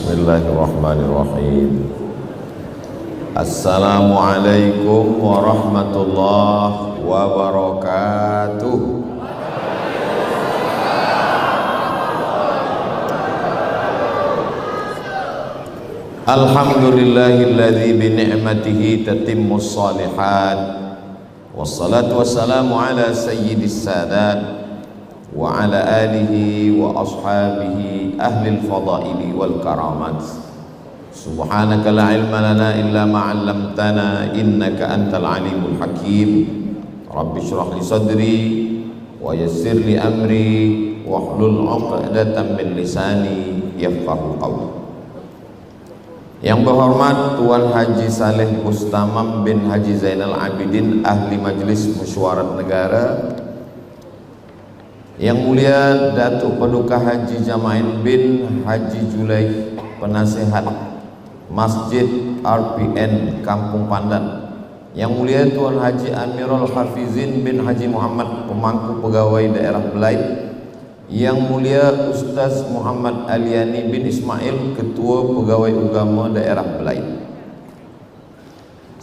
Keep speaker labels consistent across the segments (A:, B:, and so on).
A: Bismillahirrahmanirrahim. Assalamualaikum warahmatullahi wabarakatuh. Alhamdulillahilladzi bi ni'matihi tatimmus shalihat. Wassalatu wassalamu ala sayyidis sadat wa ala alihi wa ashabihi ahlil fadaili wal karamat. Subhanaka la ilma lana illa ma 'allamtana innaka antal alimul hakim. Rabbi shrah li sadri wa yassir li amri wahlul 'uqdatam min lisani yafqahu qawli. Yang berhormat Tuan Haji Saleh Mustamam bin Haji Zainal Abidin, ahli Majlis Musyawarah Negara. Yang mulia Datuk Paduka Haji Jamain bin Haji Julai, penasihat Masjid RPN Kampung Pandan. Yang mulia Tuan Haji Amirul Hafizin bin Haji Muhammad, pemangku pegawai daerah Belait. Yang mulia Ustaz Muhammad Aliani bin Ismail, Ketua Pegawai Agama Daerah Belait.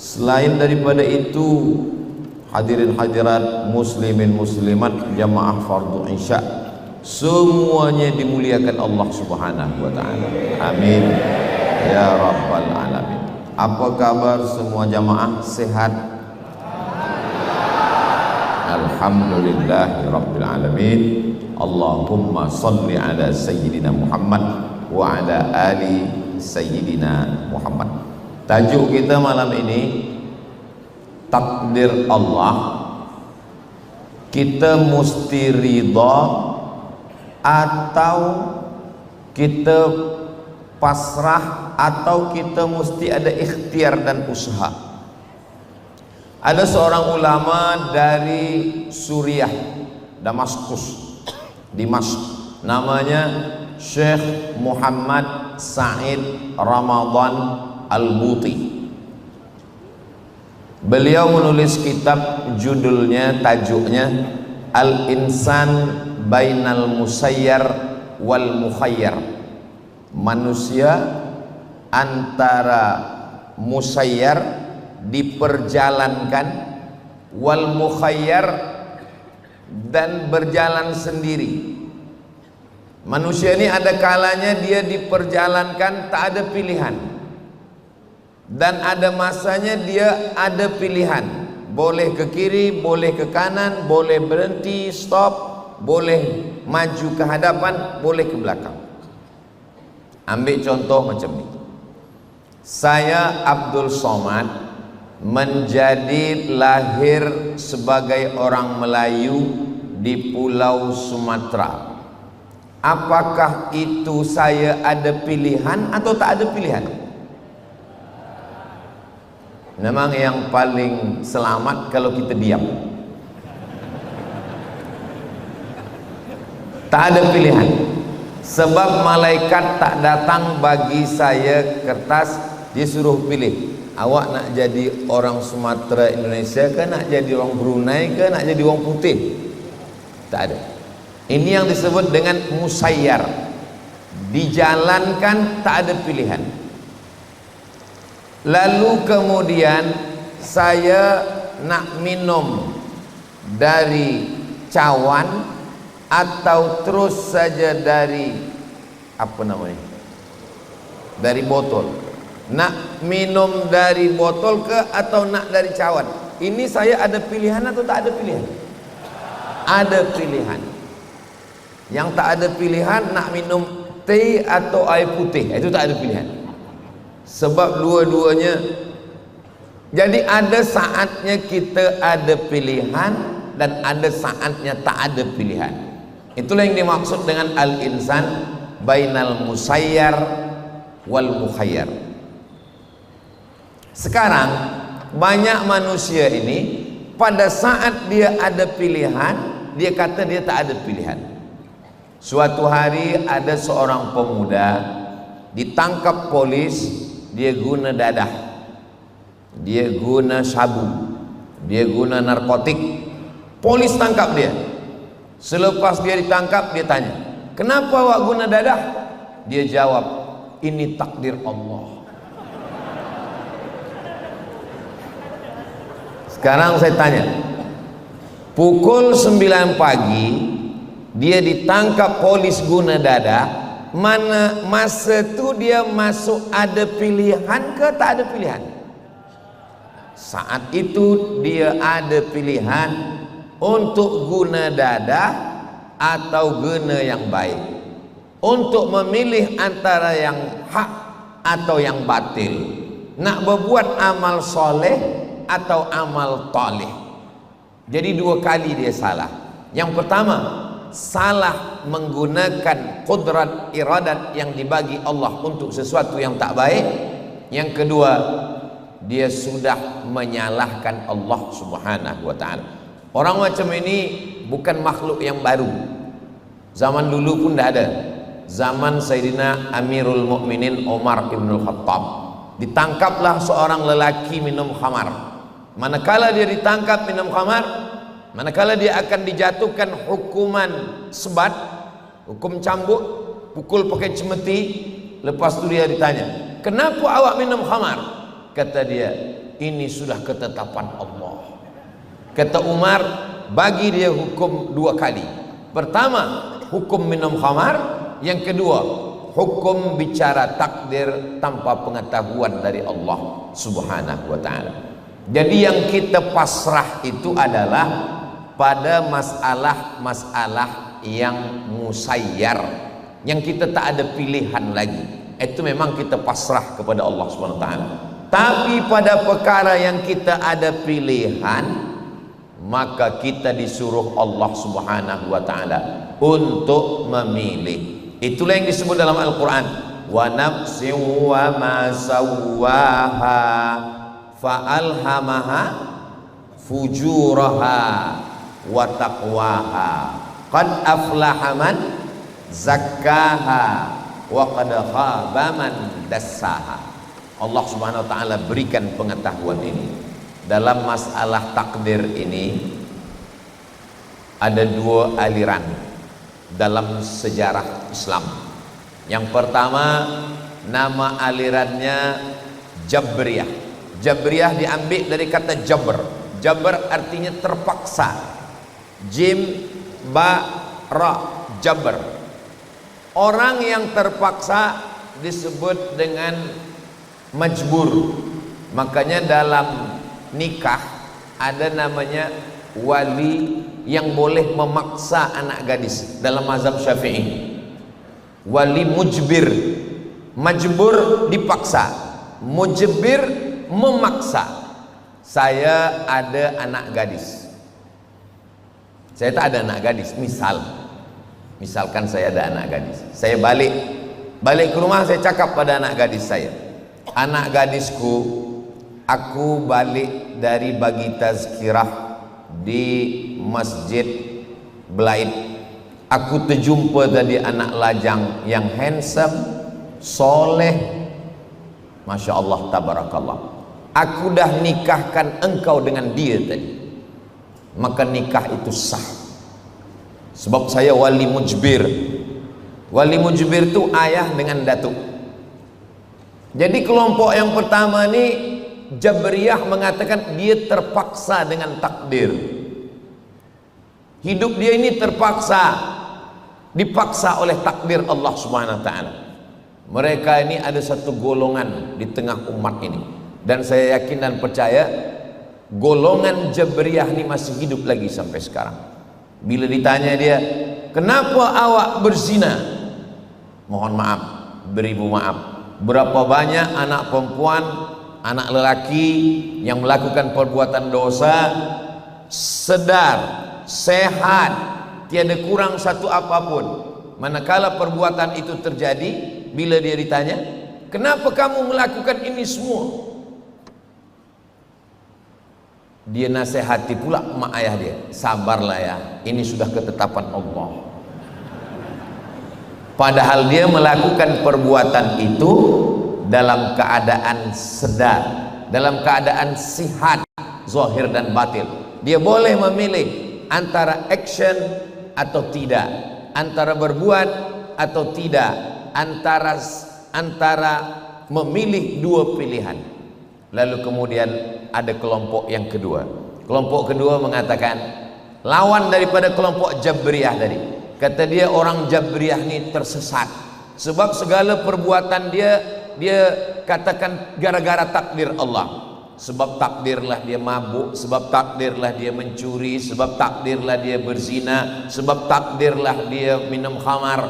A: Selain daripada itu, hadirin hadirat, muslimin muslimat, jamaah fardu isya, semuanya dimuliakan Allah Subhanahu wa taala. Amin ya rabbal alamin. Apa kabar semua jamaah? Sehat? Alhamdulillahi rabbil alamin. Allahumma salli ala sayyidina Muhammad wa ala ali sayyidina Muhammad. Tajuk kita malam ini, takdir Allah. Kita mesti ridha atau kita pasrah, atau kita mesti ada ikhtiar dan usaha. Ada seorang ulama dari Suriah, Damaskus, Dimask, namanya Syekh Muhammad Said Ramadan Al-Buti. Beliau menulis kitab, judulnya, tajuknya Al-Insan Bainal Musayyar wal Mukhayyar. Manusia antara musayyar, diperjalankan, wal mukhayyar, dan berjalan sendiri. Manusia ini ada kalanya dia diperjalankan, tak ada pilihan, dan ada masanya dia ada pilihan. Boleh ke kiri, boleh ke kanan, boleh berhenti, stop, boleh maju ke hadapan, boleh ke belakang. Ambil contoh macam ni. Saya Abdul Somad menjadi lahir sebagai orang Melayu di Pulau Sumatera. Apakah itu saya ada pilihan atau tak ada pilihan? Memang yang paling selamat kalau kita diam. Tak ada pilihan. Sebab malaikat tak datang bagi saya kertas, dia suruh pilih. Awak nak jadi orang Sumatera Indonesia ke, nak jadi orang Brunei ke, nak jadi orang putih? Tak ada. Ini yang disebut dengan musayyar, dijalankan, tak ada pilihan. Lalu kemudian saya nak minum dari cawan atau terus saja dari apa namanya, dari botol. Nak minum dari botol ke atau nak dari cawan? Ini saya ada pilihan atau tak ada pilihan? Ada pilihan. Yang tak ada pilihan, nak minum teh atau air putih, itu tak ada pilihan. Sebab dua-duanya. Jadi ada saatnya kita ada pilihan, dan ada saatnya tak ada pilihan. Itulah yang dimaksud dengan al-insan bainal musayyar wal mukhayyar. Sekarang banyak manusia ini pada saat dia ada pilihan, dia kata dia tak ada pilihan. Suatu hari ada seorang pemuda ditangkap polis, dia guna dadah, dia guna sabu, dia guna narkotik. Polis tangkap dia. Selepas dia ditangkap, dia tanya, kenapa awak guna dadah? Dia jawab, ini takdir Allah. Sekarang saya tanya, pukul 9 pagi dia ditangkap polis guna dada. Mana masa itu dia masuk ada pilihan ke tak ada pilihan? Saat itu dia ada pilihan untuk guna dada atau guna yang baik, untuk memilih antara yang hak atau yang batil, nak berbuat amal soleh atau amal talih. Jadi dua kali dia salah. Yang pertama, salah menggunakan qudrat iradat yang dibagi Allah untuk sesuatu yang tak baik. Yang kedua, dia sudah menyalahkan Allah Subhanahu wa ta'ala. Orang macam ini bukan makhluk yang baru. Zaman dulu pun dah ada. Zaman Sayyidina Amirul Mukminin Umar ibn Khattab, ditangkaplah seorang lelaki minum khamar. Manakala dia ditangkap minum khamar, manakala dia akan dijatuhkan hukuman sebat, hukum cambuk, pukul pakai cemeti. Lepas itu dia ditanya, kenapa awak minum khamar? Kata dia, ini sudah ketetapan Allah. Kata Umar, bagi dia hukum dua kali. Pertama, hukum minum khamar. Yang kedua, hukum bicara takdir tanpa pengetahuan dari Allah Subhanahu wa ta'ala. Jadi yang kita pasrah itu adalah pada masalah-masalah yang musayyar, yang kita tak ada pilihan lagi. Itu memang kita pasrah kepada Allah Subhanahu wa ta'ala. Tapi pada perkara yang kita ada pilihan, maka kita disuruh Allah Subhanahu wa ta'ala untuk memilih. Itulah yang disebut dalam Al-Quran, wa nafsin wa ma sawwaha fa'alhamaha fujuraha wa taqwaha qad aflaha man zakkaha wa qad khaba man dassaha. Allah Subhanahu wa ta'ala berikan pengetahuan ini. Dalam masalah takdir ini ada dua aliran dalam sejarah Islam. Yang pertama, nama alirannya Jabriyah. Jabriyah diambil dari kata Jabr. Jabr artinya terpaksa. Jim ba ra, Jabr. Orang yang terpaksa disebut dengan majbur. Makanya dalam nikah ada namanya wali yang boleh memaksa anak gadis dalam mazhab Syafi'i. Wali mujbir, majbur dipaksa, mujbir memaksa. Saya ada anak gadis, saya tak ada anak gadis. Misalkan saya ada anak gadis, saya balik ke rumah, saya cakap pada anak gadis saya, anak gadisku, aku balik dari bagi tazkirah di Masjid Blaid. Aku terjumpa tadi anak lajang yang handsome, soleh, Masya Allah, tabarakallah. Aku dah nikahkan engkau dengan dia tadi, maka nikah itu sah. Sebab saya wali mujbir. Wali mujbir itu ayah dengan datuk. Jadi kelompok yang pertama ni Jabriyah mengatakan dia terpaksa dengan takdir. Hidup dia ini terpaksa, dipaksa oleh takdir Allah Subhanahu wa ta'ala. Mereka ini ada satu golongan di tengah umat ini, dan saya yakin dan percaya golongan Jabriyah ini masih hidup lagi sampai sekarang. Bila ditanya dia, kenapa awak berzina? Mohon maaf, beribu maaf, berapa banyak anak perempuan, anak lelaki yang melakukan perbuatan dosa, sedar, sehat, tiada kurang satu apapun. Manakala perbuatan itu terjadi, bila dia ditanya, kenapa kamu melakukan ini semua? Dia nasihati pula mak ayah dia, sabarlah ya, ini sudah ketetapan Allah. Padahal dia melakukan perbuatan itu dalam keadaan sedar, dalam keadaan sihat zahir dan batin. Dia boleh memilih antara action atau tidak, antara berbuat atau tidak, antara memilih dua pilihan. Lalu kemudian ada kelompok yang kedua. Kelompok kedua mengatakan, lawan daripada kelompok Jabriyah tadi. Kata dia orang Jabriyah ni tersesat. Sebab segala perbuatan dia katakan gara-gara takdir Allah. Sebab takdirlah dia mabuk, sebab takdirlah dia mencuri, sebab takdirlah dia berzina, sebab takdirlah dia minum khamar.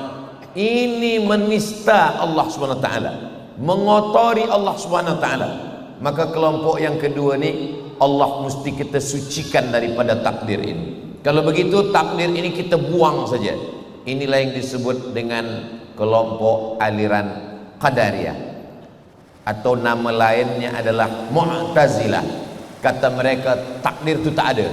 A: Ini menista Allah SWT, mengotori Allah SWT. Maka kelompok yang kedua ni, Allah mesti kita sucikan daripada takdir ini. Kalau begitu takdir ini kita buang saja. Inilah yang disebut dengan kelompok aliran Qadariyah, atau nama lainnya adalah Mu'tazilah. Kata mereka takdir itu tak ada.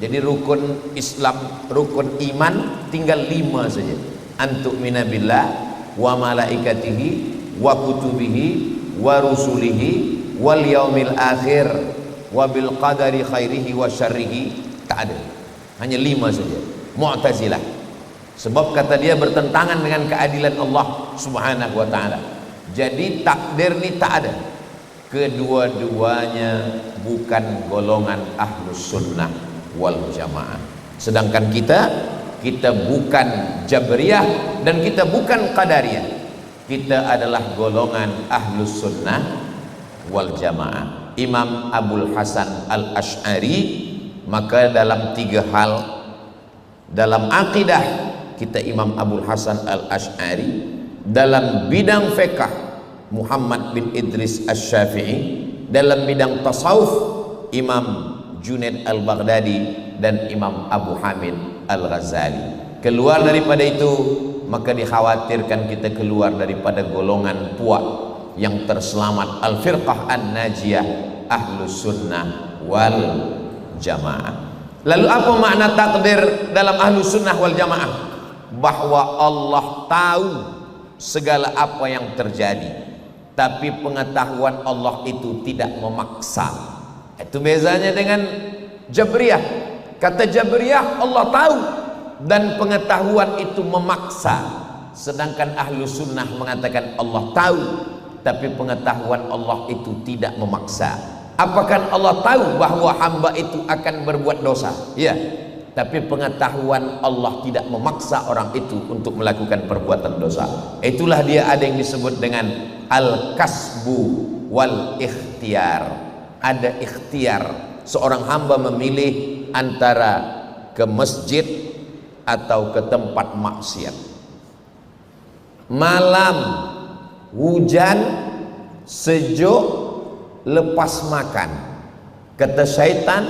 A: Jadi rukun Islam, rukun iman tinggal 5 saja. Antu'mina billah wa malaikatihi wa kutubihi wa rusulihi wal yaumil akhir wa bil qadari khairihi wa syarrihi. Tak ada. Hanya 5 saja. Mu'tazilah. Sebab kata dia bertentangan dengan keadilan Allah Subhanahu wa taala. Jadi takdir ni tak ada. Kedua-duanya bukan golongan Ahlus Sunnah wal Jamaah. Sedangkan kita bukan Jabriyah dan kita bukan Qadariyah. Kita adalah golongan Ahlus Sunnah wal Jamaah. Imam Abul Hasan Al-Asy'ari, maka dalam 3 hal dalam akidah kita Imam Abul Hasan Al-Asy'ari, dalam bidang fiqh Muhammad bin Idris Asy-Syafi'i, dalam bidang tasawuf Imam Junaid Al-Baghdadi dan Imam Abu Hamid Al-Ghazali. Keluar daripada itu, maka dikhawatirkan kita keluar daripada golongan puak yang terselamat, Al-Firqah An-Najiyah Ahlus Sunnah wal Jamaah. Lalu apa makna takdir dalam Ahlus Sunnah wal Jamaah? Bahwa Allah tahu segala apa yang terjadi, tapi pengetahuan Allah itu tidak memaksa. Itu bezanya dengan Jabriyah. Kata Jabriyah Allah tahu dan pengetahuan itu memaksa. Sedangkan Ahlus Sunnah mengatakan Allah tahu tapi pengetahuan Allah itu tidak memaksa. Apakah Allah tahu bahwa hamba itu akan berbuat dosa? Ya. Tapi pengetahuan Allah tidak memaksa orang itu untuk melakukan perbuatan dosa. Itulah dia ada yang disebut dengan al-kasbu wal ikhtiar. Ada ikhtiar, seorang hamba memilih antara ke masjid atau ke tempat maksiat. Malam hujan, sejuk, lepas makan. Kata syaitan,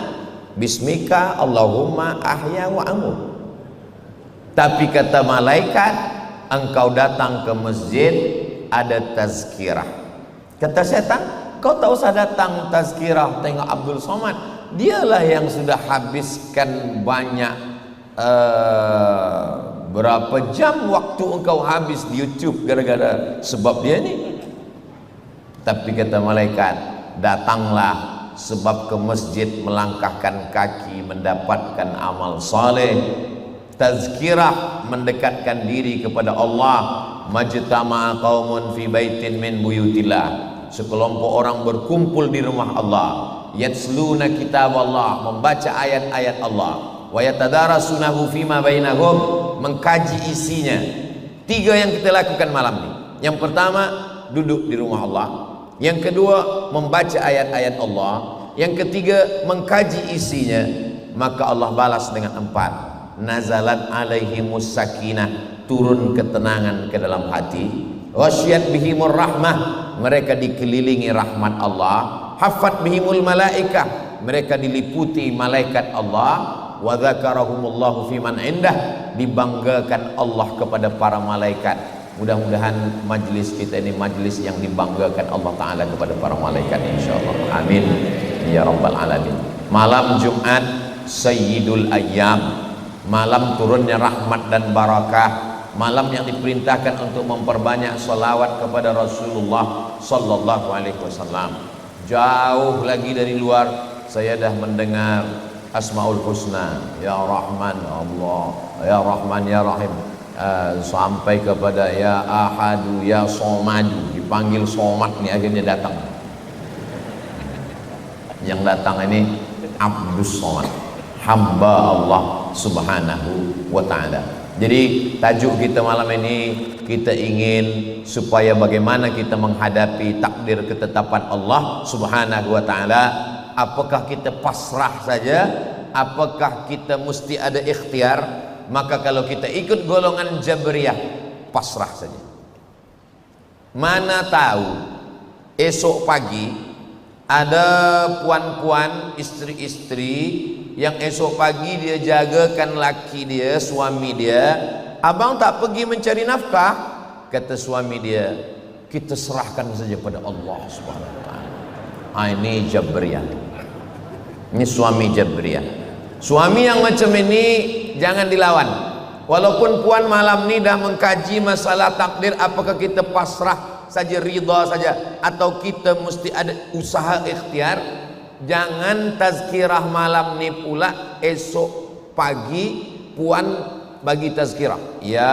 A: bismika Allahumma ahya wa amut. Tapi kata malaikat, engkau datang ke masjid ada tazkirah. Kata setan, kau tak usah datang tazkirah, tengok Abdul Somad, dialah yang sudah habiskan banyak berapa jam waktu engkau habis di YouTube gara-gara sebab dia ni. Tapi kata malaikat, datanglah, sebab ke masjid melangkahkan kaki mendapatkan amal saleh. Tazkirah mendekatkan diri kepada Allah. Majtama'a qaumun fi baitin min buyutillah, sekelompok orang berkumpul di rumah Allah, yatsluna kitab Allah, membaca ayat-ayat Allah, wa yatadarasunahu fima bainahum, mengkaji isinya. 3 yang kita lakukan malam ini. Yang pertama, duduk di rumah Allah. Yang kedua, membaca ayat-ayat Allah. Yang ketiga, mengkaji isinya. Maka Allah balas dengan 4. Nazalat alaihimus sakinah, turun ketenangan ke dalam hati. Ghasyiyat bihimur rahmah, mereka dikelilingi rahmat Allah. Haffat bihimul malaikah, mereka diliputi malaikat Allah. Wa dzakarahumullahu fiman indah, dibanggakan Allah kepada para malaikat. Mudah-mudahan majlis kita ini majlis yang dibanggakan Allah Ta'ala kepada para malaikat, insyaallah. Amin ya rabbal alamin. Malam Jumat Sayyidul Ayyam, malam turunnya rahmat dan barakah, malam yang diperintahkan untuk memperbanyak salawat kepada Rasulullah sallallahu alaihi wasallam. Jauh lagi dari luar saya dah mendengar Asmaul Husna, ya Rahman Allah, ya Rahman ya Rahim. sampai kepada ya ahadu ya somadu, dipanggil somat nih akhirnya datang. Yang datang ini Abdus Somad, hamba Allah subhanahu wa ta'ala. Jadi tajuk kita malam ini, kita ingin supaya bagaimana kita menghadapi takdir ketetapan Allah subhanahu wa ta'ala. Apakah kita pasrah saja, apakah kita mesti ada ikhtiar? Maka kalau kita ikut golongan Jabriyah, pasrah saja. Mana tahu esok pagi ada puan-puan, istri-istri yang esok pagi dia jagakan laki dia, suami dia. Abang tak pergi mencari nafkah, kata suami dia, kita serahkan saja pada Allah subhanahu wa ta'ala. Ini Jabriyah, ini suami Jabriyah. Suami yang macam ini jangan dilawan. Walaupun puan malam ni dah mengkaji masalah takdir, apakah kita pasrah saja, ridha saja, atau kita mesti ada usaha ikhtiar. Jangan tazkirah malam ni pula esok pagi puan bagi tazkirah ya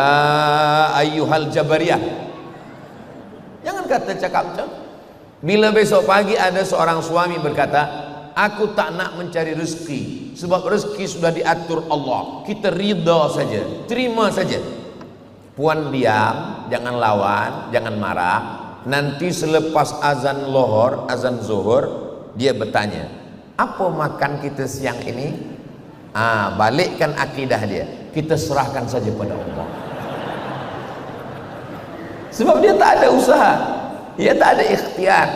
A: ayyuhal jabariyah. Jangan kata cakap macam. Bila besok pagi ada seorang suami berkata, aku tak nak mencari rezeki sebab rezeki sudah diatur Allah, kita ridha saja, terima saja. Puan diam, jangan lawan, jangan marah. Nanti selepas azan lohor, azan zuhur, dia bertanya, apa makan kita siang ini? Balikkan akidah dia, kita serahkan saja pada Allah. Sebab dia tak ada usaha, dia tak ada ikhtiar.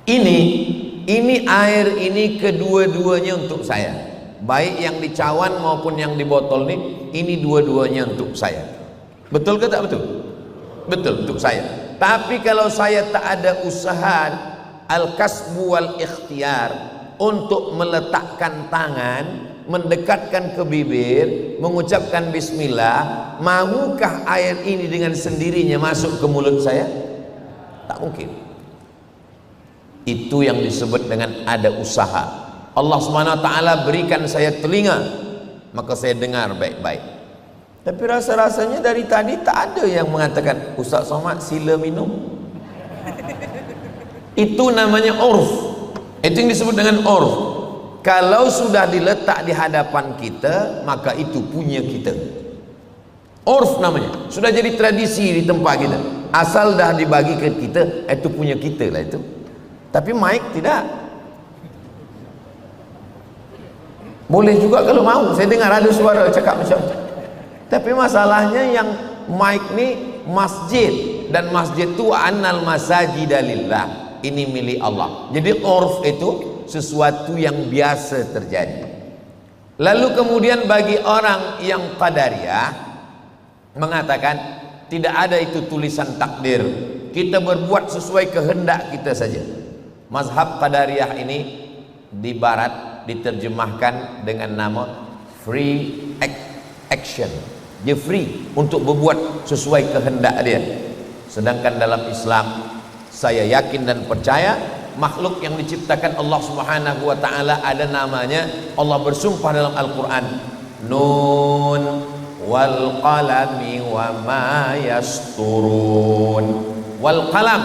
A: Ini air ini kedua-duanya untuk saya, baik yang di cawan maupun yang di botol ini dua-duanya untuk saya. Betul ke tak betul? Betul, untuk saya. Tapi kalau saya tak ada usaha al-kasbu wal ikhtiar untuk meletakkan tangan, mendekatkan ke bibir, mengucapkan bismillah, mahukah air ini dengan sendirinya masuk ke mulut saya? Tak mungkin. Itu yang disebut dengan ada usaha. Allah Subhanahu wa ta'ala berikan saya telinga, maka saya dengar baik-baik. Tapi rasa-rasanya dari tadi tak ada yang mengatakan, Ustaz Somad sila minum. Itu namanya urf. Itu yang disebut dengan urf. Kalau sudah diletak di hadapan kita, maka itu punya kita. Urf namanya, sudah jadi tradisi di tempat kita. Asal dah dibagi ke kita, itu punya kita lah itu. Tapi mic tidak. Boleh juga kalau mau, saya dengar ada suara cakap macam tu. Tapi masalahnya yang mic ni masjid, dan masjid tu annal masajida lillah, ini milik Allah. Jadi urf itu sesuatu yang biasa terjadi. Lalu kemudian bagi orang yang qadariyah mengatakan tidak ada itu tulisan takdir, kita berbuat sesuai kehendak kita saja. Mazhab qadariyah ini di barat diterjemahkan dengan nama free action. Dia free untuk berbuat sesuai kehendak dia. Sedangkan dalam Islam, saya yakin dan percaya makhluk yang diciptakan Allah Subhanahu wa ta'ala ada namanya. Allah bersumpah dalam Al-Quran, Nun wal qalami wa ma yasturun. Wal qalam,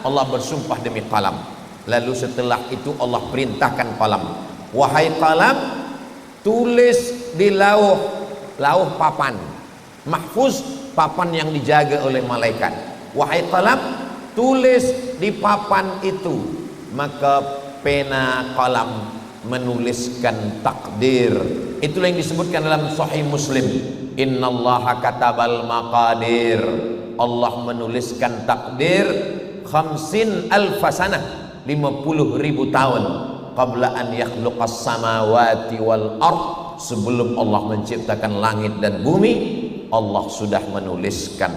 A: Allah bersumpah demi qalam. Lalu setelah itu Allah perintahkan qalam, wahai qalam, tulis di lauh papan mahfuz, papan yang dijaga oleh malaikat. Wahai qalam, tulis di papan itu. Maka pena qalam menuliskan takdir. Itulah yang disebutkan dalam Sahih Muslim, innallaha katabal maqadir. Allah menuliskan takdir 50 alfasanah, 50.000 tahun, qabla an yakhluqas samawati wal ard, sebelum Allah menciptakan langit dan bumi, Allah sudah menuliskan